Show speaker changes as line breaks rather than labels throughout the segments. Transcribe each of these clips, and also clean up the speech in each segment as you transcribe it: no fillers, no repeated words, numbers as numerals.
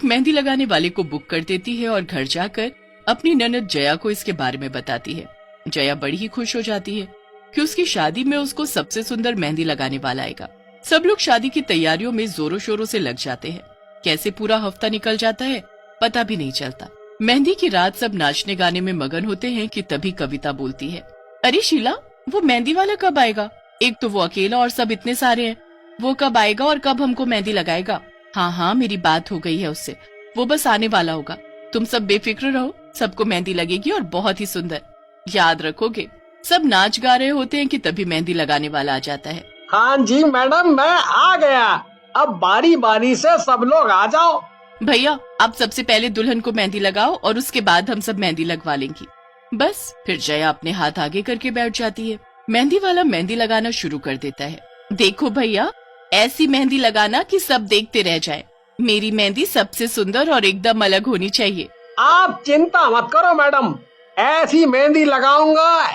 मेहंदी लगाने वाले को बुक कर देती है और घर जाकर अपनी ननद जया को इसके बारे में बताती है। जया बड़ी ही खुश हो जाती है कि उसकी शादी में उसको सबसे सुंदर मेहंदी लगाने वाला आएगा। सब लोग शादी की तैयारियों में जोरों शोरों से लग जाते हैं। कैसे पूरा हफ्ता निकल जाता है पता भी नहीं चलता। मेहंदी की रात सब नाचने गाने में मगन होते हैं कि तभी कविता बोलती है, अरे शीला, वो मेहंदी वाला कब आएगा? एक तो वो अकेला और सब इतने सारे हैं। वो कब आएगा और कब हमको मेहंदी लगाएगा? हाँ, मेरी बात हो गई है उससे, वो बस आने वाला होगा। तुम सब बेफिक्र रहो, सबको मेहंदी लगेगी और बहुत ही सुंदर। याद रखोगे। सब नाच गा रहे होते हैं कि तभी मेहंदी लगाने वाला आ जाता है।
हाँ जी मैडम, मैं आ गया। अब बारी बारी से सब लोग आ जाओ।
भैया, आप सबसे पहले दुल्हन को मेहंदी लगाओ और उसके बाद हम सब मेहंदी लगवा लेंगी। बस फिर जया अपने हाथ आगे करके बैठ जाती है। मेहंदी वाला मेहंदी लगाना शुरू कर देता है। देखो भैया, ऐसी मेहंदी लगाना कि सब देखते रह जाए। मेरी मेहंदी सबसे सुंदर और एकदम अलग होनी चाहिए।
आप चिंता मत करो मैडम, ऐसी मेहंदी लगाऊंगा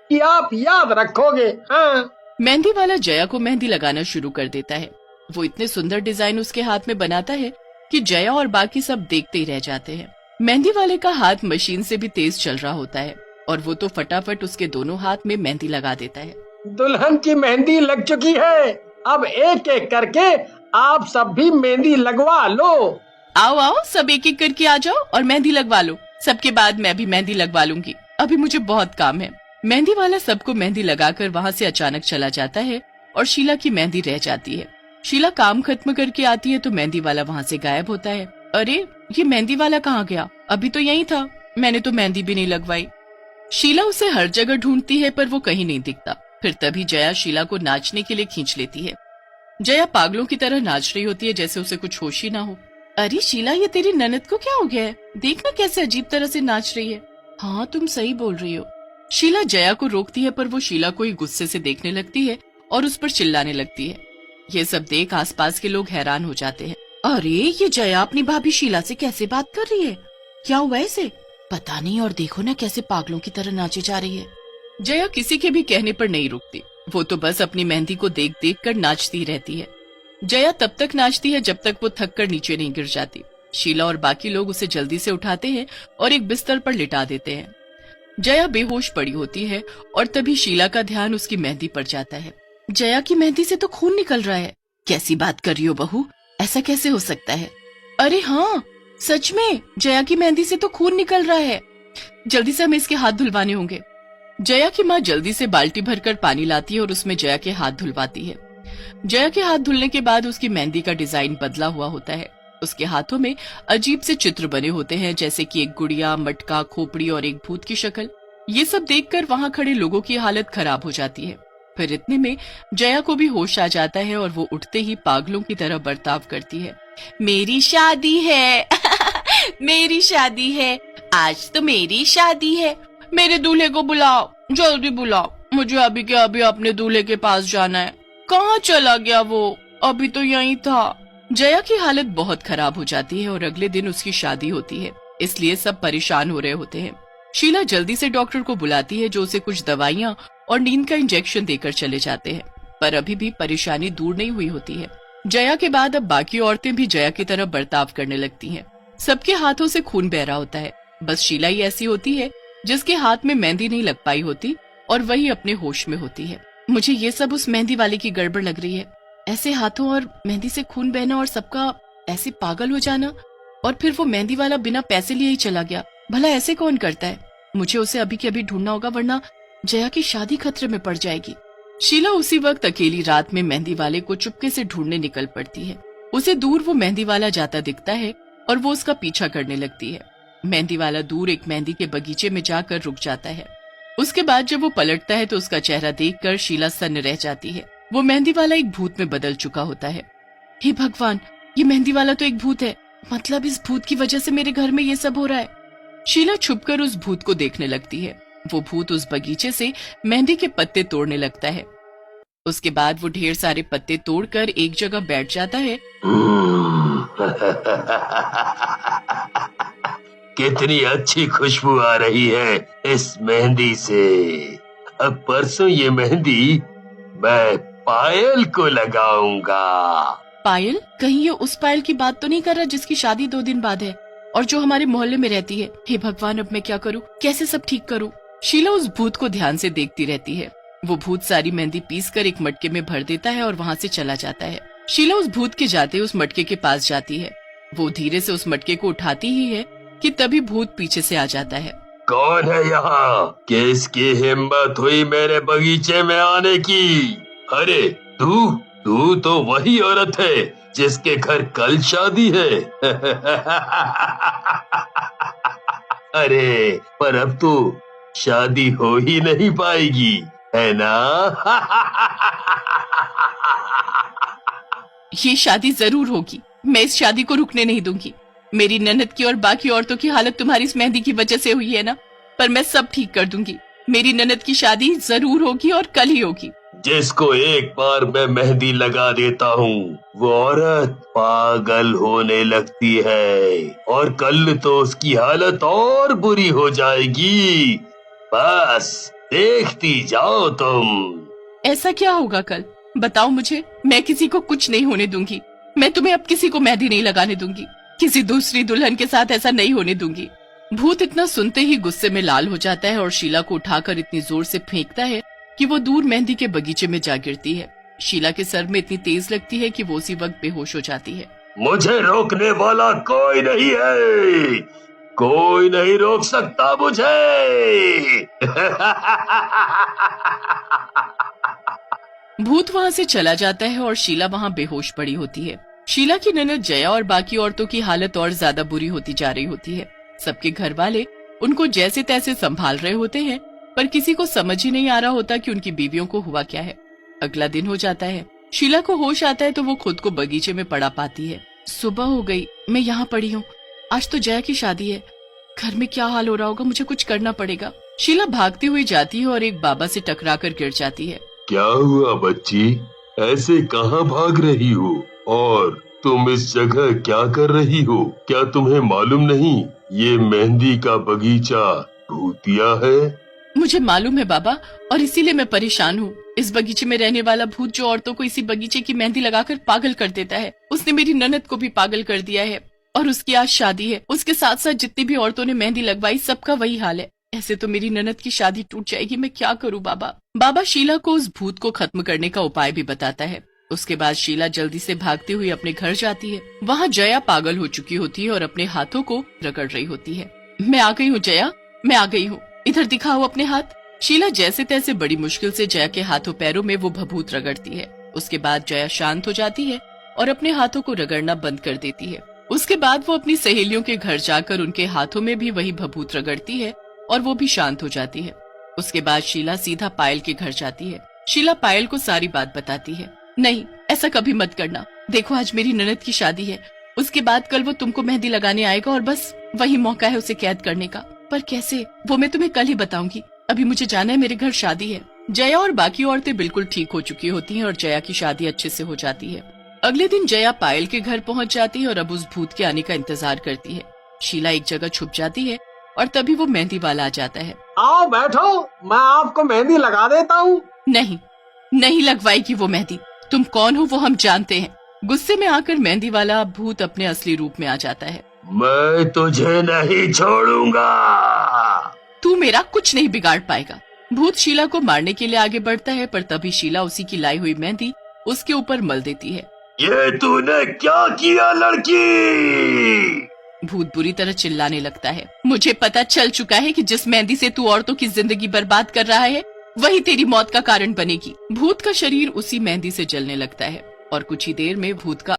कि आप याद रखोगे। हाँ।
मेहंदी वाला जया को मेहंदी लगाना शुरू कर देता है। वो इतने सुंदर डिजाइन उसके हाथ में बनाता है कि जया और बाकी सब देखते ही रह जाते हैं। मेहंदी वाले का हाथ मशीन से भी तेज चल रहा होता है और वो तो फटाफट उसके दोनों हाथ में मेहंदी लगा देता है।
दुल्हन की मेहंदी लग चुकी है। अब एक एक करके आप सब भी मेहंदी लगवा लो।
आओ, सब एक एक करके आ जाओ और मेहंदी लगवा लो। सबके बाद मैं भी मेहंदी लगवा लूंगी, अभी मुझे बहुत काम है। मेहंदी वाला सबको मेहंदी लगाकर वहाँ से अचानक चला जाता है और शीला की मेहंदी रह जाती है। शीला काम खत्म करके आती है तो मेहंदी वाला वहाँ से गायब होता है। अरे, ये मेहंदी वाला कहाँ गया? अभी तो यही था, मैंने तो मेहंदी भी नहीं लगवाई। शीला उसे हर जगह ढूंढती है पर वो कहीं नहीं दिखता। फिर तभी जया शीला को नाचने के लिए खींच लेती है। जया पागलों की तरह नाच रही होती है, जैसे उसे कुछ होश ही ना हो। अरे शीला, ये तेरी ननद को क्या हो गया है? देखना कैसे अजीब तरह से नाच रही है। हाँ, तुम सही बोल रही हो। शीला जया को रोकती है पर वो शीला को ही गुस्से से देखने लगती है और उस पर चिल्लाने लगती है। ये सब देख आसपास के लोग हैरान हो जाते हैं। अरे, ये जया अपनी भाभी शीला से कैसे बात कर रही है? क्या हुआ इसे? पता नहीं, और देखो ना कैसे पागलों की तरह नाचे जा रही है। जया किसी के भी कहने पर नहीं रुकती। वो तो बस अपनी मेहंदी को देख देख कर नाचती रहती है। जया तब तक नाचती है जब तक वो थक कर नीचे नहीं गिर जाती। शीला और बाकी लोग उसे जल्दी से उठाते हैं और एक बिस्तर पर लिटा देते हैं। जया बेहोश पड़ी होती है और तभी शीला का ध्यान उसकी मेहंदी पर जाता है। जया की मेहंदी से तो खून निकल रहा है। कैसी बात कर रही हो बहू, ऐसा कैसे हो सकता है? अरे हाँ, सच में जया की मेहंदी से तो खून निकल रहा है। जल्दी से हमें इसके हाथ धुलवाने होंगे। जया की माँ जल्दी से बाल्टी भरकर पानी लाती है और उसमें जया के हाथ धुलवाती है। जया के हाथ धुलने के बाद उसकी मेहंदी का डिजाइन बदला हुआ होता है। उसके हाथों में अजीब से चित्र बने होते हैं, जैसे कि एक गुड़िया, मटका, खोपड़ी और एक भूत की शक्ल। ये सब देखकर वहाँ खड़े लोगों की हालत खराब हो जाती है। फिर इतने में जया को भी होश आ जाता है और वो उठते ही पागलों की तरह बर्ताव करती है। मेरी शादी है मेरी शादी है, आज तो मेरी शादी है। मेरे दूल्हे को बुलाओ, जल्दी बुलाओ, मुझे अभी के अभी अपने दूल्हे के पास जाना है। कहाँ चला गया वो? अभी तो यहीं था। जया की हालत बहुत खराब हो जाती है और अगले दिन उसकी शादी होती है, इसलिए सब परेशान हो रहे होते हैं। शीला जल्दी से डॉक्टर को बुलाती है, जो उसे कुछ दवाइयाँ और नींद का इंजेक्शन देकर चले जाते हैं, पर अभी भी परेशानी दूर नहीं हुई होती है। जया के बाद अब बाकी औरतें भी जया की तरह बर्ताव करने लगती हैं। सबके हाथों से खून बह रहा होता है। बस शीला ही ऐसी होती है जिसके हाथ में मेहंदी नहीं लग पाई होती और वही अपने होश में होती है। मुझे ये सब उस मेहंदी वाले की गड़बड़ लग रही है। ऐसे हाथों और मेहंदी से खून बहना और सबका ऐसे पागल हो जाना, और फिर वो मेहंदी वाला बिना पैसे लिए ही चला गया। भला ऐसे कौन करता है? मुझे उसे अभी के अभी ढूंढना होगा, वरना जया की शादी खतरे में पड़ जाएगी। शीला उसी वक्त अकेली रात में मेहंदी वाले को चुपके से ढूंढने निकल पड़ती है। उसे दूर वो मेहंदी वाला जाता दिखता है और वो उसका पीछा करने लगती है। मेहंदी वाला दूर एक मेहंदी के बगीचे में जाकर रुक जाता है। उसके बाद जब वो पलटता है तो उसका चेहरा देखकर शीला सन्न रह जाती है। वो मेहंदी वाला एक भूत में बदल चुका होता है। हे भगवान, ये मेहंदी वाला तो एक भूत है। मतलब इस भूत की वजह से मेरे घर में ये सब हो रहा है। शीला छुपकर उस भूत को देखने लगती है। वो भूत उस बगीचे से मेहंदी के पत्ते तोड़ने लगता है। उसके बाद वो ढेर सारे पत्ते तोड़कर एक जगह बैठ जाता है।
कितनी अच्छी खुशबू आ रही है इस मेहंदी से। अब परसों ये मेहंदी मैं पायल को लगाऊंगा।
पायल? कहीं ये उस पायल की बात तो नहीं कर रहा जिसकी शादी 2 दिन बाद है और जो हमारे मोहल्ले में रहती है? हे भगवान, अब मैं क्या करूँ, कैसे सब ठीक करूँ? शीला उस भूत को ध्यान से देखती रहती है। वो भूत सारी मेहंदी पीसकर एक मटके में भर देता है और वहाँ से चला जाता है। शीला उस भूत के जाते उस मटके के पास जाती है। वो धीरे से उस मटके को उठाती ही है कि तभी भूत पीछे से आ जाता है।
कौन है यहाँ? किसकी हिम्मत हुई मेरे बगीचे में आने की? अरे तू तो वही औरत है जिसके घर कल शादी है। अरे पर अब तो शादी हो ही नहीं पाएगी, है ना?
ये शादी जरूर होगी, मैं इस शादी को रुकने नहीं दूंगी। मेरी ननद की और बाकी औरतों की हालत तुम्हारी इस मेहंदी की वजह से हुई है ना, पर मैं सब ठीक कर दूंगी। मेरी ननद की शादी जरूर होगी और कल ही होगी।
जिसको एक बार मैं मेहंदी लगा देता हूँ वो औरत पागल होने लगती है और कल तो उसकी हालत और बुरी हो जाएगी। बस देखती जाओ तुम।
ऐसा क्या होगा कल? बताओ मुझे, मैं किसी को कुछ नहीं होने दूंगी। मैं तुम्हें अब किसी को मेहंदी नहीं लगाने दूंगी, किसी दूसरी दुल्हन के साथ ऐसा नहीं होने दूंगी। भूत इतना सुनते ही गुस्से में लाल हो जाता है और शीला को उठाकर इतनी जोर से फेंकता है कि वो दूर मेहंदी के बगीचे में जा गिरती है। शीला के सर में इतनी तेज लगती है कि वो उसी वक्त बेहोश हो जाती है।
मुझे रोकने वाला कोई नहीं है, कोई नहीं रोक सकता मुझे।
भूत वहाँ से चला जाता है और शीला वहाँ बेहोश पड़ी होती है। शीला की ननद जया और बाकी औरतों की हालत और ज्यादा बुरी होती जा रही होती है। सबके घर वाले उनको जैसे तैसे संभाल रहे होते हैं, पर किसी को समझ ही नहीं आ रहा होता कि उनकी बीवियों को हुआ क्या है। अगला दिन हो जाता है। शीला को होश आता है तो वो खुद को बगीचे में पड़ा पाती है। सुबह हो गई, मैं यहाँ पड़ी हूँ। आज तो जया की शादी है। घर में क्या हाल हो रहा होगा, मुझे कुछ करना पड़ेगा। शीला भागती हुई जाती है और एक बाबा से टकराकर गिर जाती है।
क्या हुआ बच्ची, ऐसे कहाँ भाग रही हो और तुम इस जगह क्या कर रही हो? क्या तुम्हें मालूम नहीं ये मेहंदी का बगीचा भूतिया है?
मुझे मालूम है बाबा, और इसीलिए मैं परेशान हूँ। इस बगीचे में रहने वाला भूत जो औरतों को इसी बगीचे की मेहंदी लगाकर पागल कर देता है, उसने मेरी ननद को भी पागल कर दिया है और उसकी आज शादी है। उसके साथ साथ जितनी भी औरतों ने मेहंदी लगवाई सबका वही हाल है। ऐसे तो मेरी ननद की शादी टूट जाएगी। मैं क्या करूँ बाबा? बाबा शीला को उस भूत को खत्म करने का उपाय भी बताता है। उसके बाद शीला जल्दी से भागती हुई अपने घर जाती है। वहाँ जया पागल हो चुकी होती है और अपने हाथों को रगड़ रही होती है। मैं आ गई हूँ जया, मैं आ गई हूँ, इधर दिखाओ अपने हाथ। शीला जैसे तैसे बड़ी मुश्किल से जया के हाथों पैरों में वो भभूत रगड़ती है। उसके बाद जया शांत हो जाती है और अपने हाथों को रगड़ना बंद कर देती है। उसके बाद वो अपनी सहेलियों के घर जाकर उनके हाथों में भी वही भभूत रगड़ती है और वो भी शांत हो जाती है। उसके बाद शीला सीधा पायल के घर जाती है। शीला पायल को सारी बात बताती है। नहीं, ऐसा कभी मत करना। देखो आज मेरी ननद की शादी है, उसके बाद कल वो तुमको मेहंदी लगाने आएगा और बस वही मौका है उसे कैद करने का। पर कैसे, वो मैं तुम्हें कल ही बताऊंगी। अभी मुझे जाना है, मेरे घर शादी है। जया और बाकी औरतें बिल्कुल ठीक हो चुकी होती हैं और जया की शादी अच्छे से हो जाती है। अगले दिन जया पायल के घर पहुंच जाती है और अब उस भूत के आने का इंतजार करती है। शीला एक जगह छुप जाती है और तभी वो मेहंदी वाला आ जाता है।
आओ बैठो, मैं आपको मेहंदी लगा देता हूँ।
नहीं, नहीं लगवाएगी वो मेहंदी। तुम कौन हो वो हम जानते हैं। गुस्से में आकर मेहंदी वाला भूत अपने असली रूप में आ जाता है।
मैं तुझे नहीं छोड़ूंगा।
तू मेरा कुछ नहीं बिगाड़ पाएगा। भूत शीला को मारने के लिए आगे बढ़ता है, पर तभी शीला उसी की लाई हुई मेहंदी उसके ऊपर मल देती है।
ये तूने क्या किया लड़की?
भूत बुरी तरह चिल्लाने लगता है। मुझे पता चल चुका है कि जिस मेहंदी से तू औरतों की जिंदगी बर्बाद कर रहा है वही तेरी मौत का कारण बनेगी। भूत का शरीर उसी मेहंदी से जलने लगता है और कुछ ही देर में भूत का